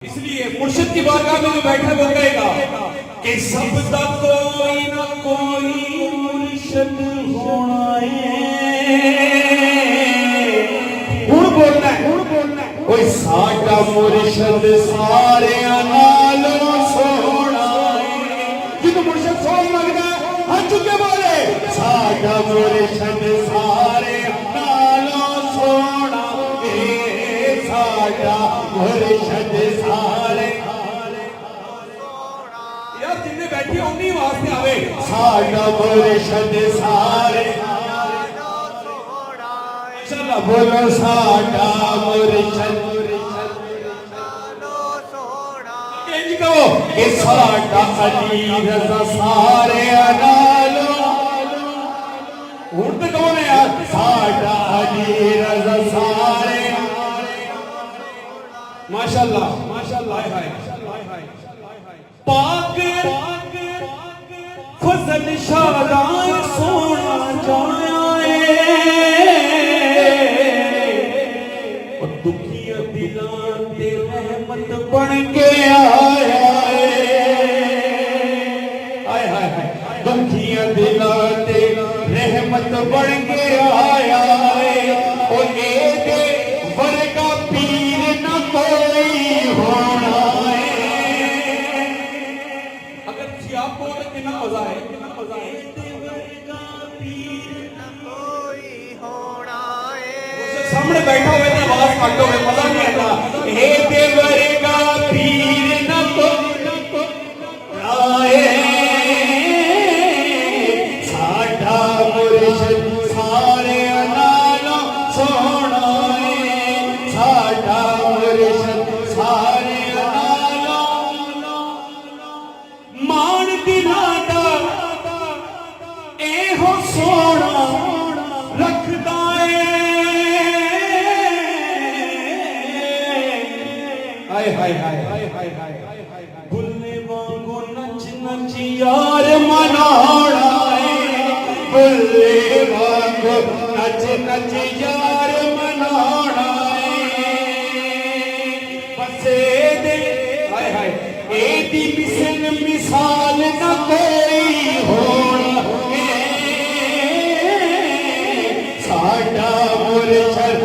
इसलिए मुर्शिद की बारगाह में जो बैठा वो कहेगा कि सबका कोई ना कोई मुर्शिद होना है। हुण बोलना है कोई साडा मुर्शिद सारे नालों सोहना है। जिन्हों मुर्शिद सोहन लगदा हाथ चुके बोले साडा मुर्शिद सारे नालों सोहना है। साडा मुर्शिद बैठी उन्हीं वास्ते आवे साडा मुर्शिद सारे चल बोलो साडा मुर्शिद इंज कहो कि साडा अली रज़ा सारे नालों हुण ते कौन है यार साडा अली रज़ा सारे माशाअल्लाह माशाअल्लाह हाय पाक फजल शादान सोना जाया और दुखिया दिलां ते रहमत बन के आया हाय हाय हाय दुखिया दिलां ते रहमत बन के आया और एदे वर्गा पीर न कोई होना मजा है सामने बैठा हुए तो आवाज काटो में मजा नहीं आता हे देवर का पीर न तो आए साडा मुर्शिद सारे नालों सोहना है। साडा मुर्शिद सारे नालों मान दिला एहो सोना रखदा हाय हाय हाय बुल्ले वांगू नच नच यार मनाना बुल्ले वांगू नच नच यार मनाना बसे दे हाय हाय एदी मिसल मिसाल न कोई होना साडा मुर्शिद